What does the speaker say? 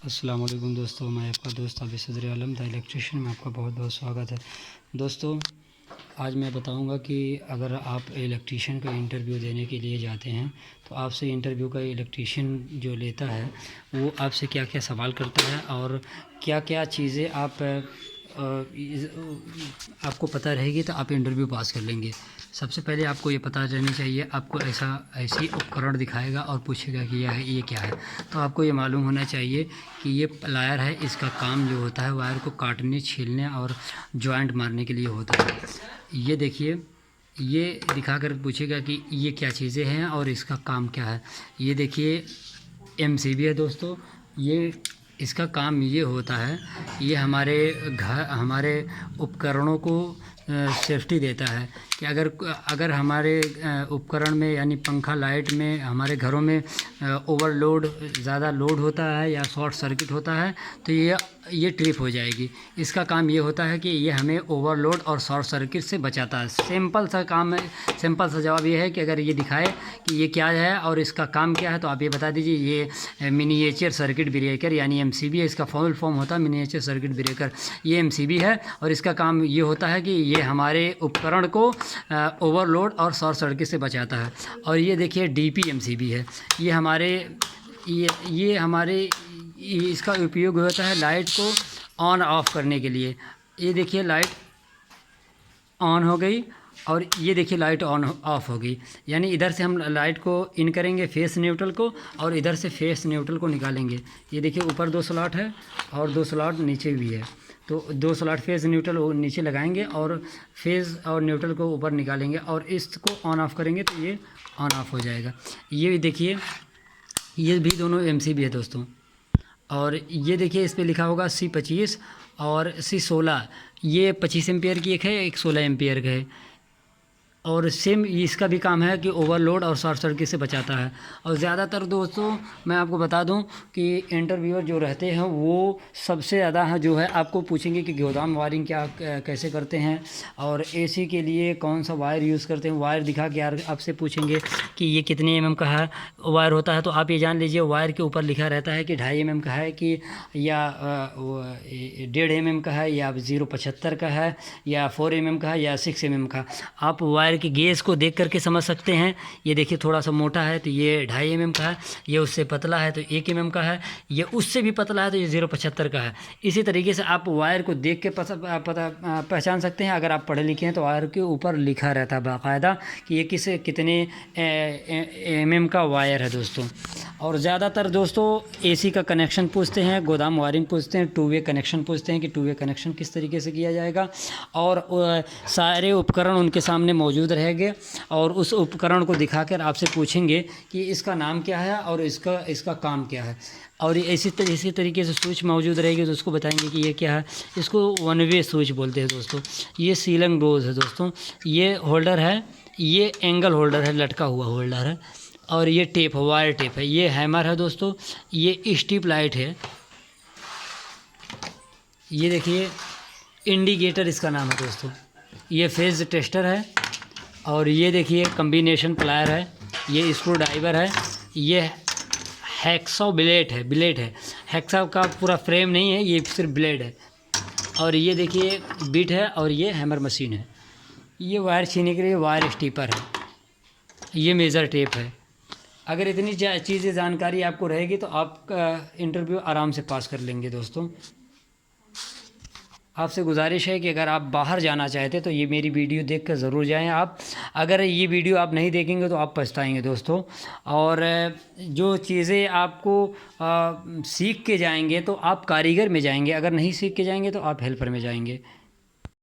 अस्सलाम वालेकुम दोस्तों, मैं आपका दोस्त हाफिज़ सदर आलम द इलेक्ट्रिशियन में आपका बहुत बहुत स्वागत है। दोस्तों, आज मैं बताऊंगा कि अगर आप इलेक्ट्रिशियन का इंटरव्यू देने के लिए जाते हैं तो आपसे इंटरव्यू का इलेक्ट्रिशियन जो लेता है वो आपसे क्या क्या सवाल करता है और क्या क्या चीज़ें आपको पता रहेगी तो आप इंटरव्यू पास कर लेंगे। सबसे पहले आपको ये पता रहनी चाहिए, आपको ऐसी उपकरण दिखाएगा और पूछेगा कि ये क्या है, तो आपको ये मालूम होना चाहिए कि ये प्लायर है। इसका काम जो होता है वायर को काटने, छीलने और जॉइंट मारने के लिए होता है। ये देखिए, ये दिखाकर पूछेगा कि ये क्या चीज़ें हैं और इसका काम क्या है। ये देखिए एमसीबी है दोस्तों। ये इसका काम ये होता है, ये हमारे उपकरणों को सेफ्टी देता है कि अगर अगर हमारे उपकरण में यानी पंखा, लाइट में हमारे घरों में ओवरलोड ज़्यादा लोड होता है या शॉर्ट सर्किट होता है तो ये ट्रिप हो जाएगी। इसका काम ये होता है कि ये हमें ओवरलोड और शॉर्ट सर्किट से बचाता है। सिंपल सा काम है, सिंपल सा जवाब ये है कि अगर ये दिखाए कि ये क्या है और इसका काम क्या है तो आप ये बता दीजिए ये मिनिएचर सर्किट ब्रेकर यानी एमसीबी है। इसका फुल फॉर्म होता है मिनिएचर सर्किट ब्रेकर। ये एमसीबी है और इसका काम ये होता है कि ये हमारे उपकरण को ओवरलोड और शॉर्ट सर्किट से बचाता है। और ये देखिए डीपी एमसीबी है। ये हमारे इसका उपयोग होता है लाइट को ऑन ऑफ करने के लिए। ये देखिए लाइट ऑन हो गई और ये देखिए लाइट ऑन ऑफ हो गई, यानी इधर से हम लाइट को इन करेंगे फेस न्यूट्रल को और इधर से फेस न्यूट्रल को निकालेंगे। ये देखिए ऊपर 2 स्लॉट है और 2 स्लॉट नीचे भी है, तो 2 स्लॉट फेस न्यूट्रल नीचे लगाएंगे और फेस और न्यूट्रल को ऊपर निकालेंगे और इसको ऑन ऑफ करेंगे तो ये ऑन ऑफ हो जाएगा। ये देखिए ये भी दोनों एमसीबी है दोस्तों। और ये देखिए इस पे लिखा होगा C25 और C16। ये 25 एम्पियर की एक है, एक 16 एम्पियर का है। और सेम इसका भी काम है कि ओवरलोड और शॉर्ट सर्किट से बचाता है। और ज़्यादातर दोस्तों मैं आपको बता दूं कि इंटरव्यूअर जो रहते हैं वो सबसे ज़्यादा जो है आपको पूछेंगे कि गोदाम वायरिंग क्या कैसे करते हैं और एसी के लिए कौन सा वायर यूज़ करते हैं। वायर दिखा के आपसे पूछेंगे कि ये कितने mm का है वायर होता है, तो आप ये जान लीजिए वायर के ऊपर लिखा रहता है कि 2.5 mm का है कि या 1.5 mm का है या 0.75 का है या 4 mm का है या 6 mm का। आप वायर कि गेज को देख करके समझ सकते हैं। ये देखिए थोड़ा सा मोटा है तो ये 2.5 mm का है, ये उससे पतला है तो 1 mm का है, ये उससे भी पतला है तो ये 0.75 का है। इसी तरीके से आप वायर को देख के पहचान सकते हैं। अगर आप पढ़े लिखे हैं तो वायर के ऊपर लिखा रहता है बाकायदा कि ये कितने mm का वायर है दोस्तों। और ज़्यादातर दोस्तों एसी का कनेक्शन पूछते हैं, गोदाम वायरिंग पूछते हैं, 2 वे कनेक्शन पूछते हैं कि 2 वे कनेक्शन किस तरीके से किया जाएगा। और सारे उपकरण उनके सामने मौजूद रहेंगे और उस उपकरण को दिखाकर आपसे पूछेंगे कि इसका नाम क्या है और इसका काम क्या है। और इसी तरीके से स्विच मौजूद रहेगी तो उसको बताएंगे कि ये क्या है। इसको 1 वे स्विच बोलते हैं दोस्तों। ये सीलिंग डोज है दोस्तों। ये होल्डर है, ये एंगल होल्डर है, लटका हुआ होल्डर है। और ये टेप है, वायर टेप है। ये हैमर है दोस्तों। ये स्ट्रिप लाइट है। ये देखिए इंडिकेटर इसका नाम है दोस्तों। ये फेज टेस्टर है। और ये देखिए कम्बिनेशन प्लायर है। ये स्क्रू ड्राइवर है। ये हैक्सॉ ब्लेड है। हैक्सॉ का पूरा फ्रेम नहीं है, ये सिर्फ ब्लेड है। और ये देखिए बिट है और ये हैमर मशीन है। ये वायर छीनने के लिए वायर स्टीपर है। ये मेज़र टेप है। अगर इतनी चीज़ें जानकारी आपको रहेगी तो आपका इंटरव्यू आराम से पास कर लेंगे दोस्तों। आपसे गुजारिश है कि अगर आप बाहर जाना चाहते तो ये मेरी वीडियो देखकर ज़रूर जाएं आप। अगर ये वीडियो आप नहीं देखेंगे तो आप पछताएंगे दोस्तों। और जो चीज़ें आपको सीख के जाएंगे तो आप कारीगर में जाएंगे, अगर नहीं सीख के जाएंगे तो आप हेल्पर में जाएंगे।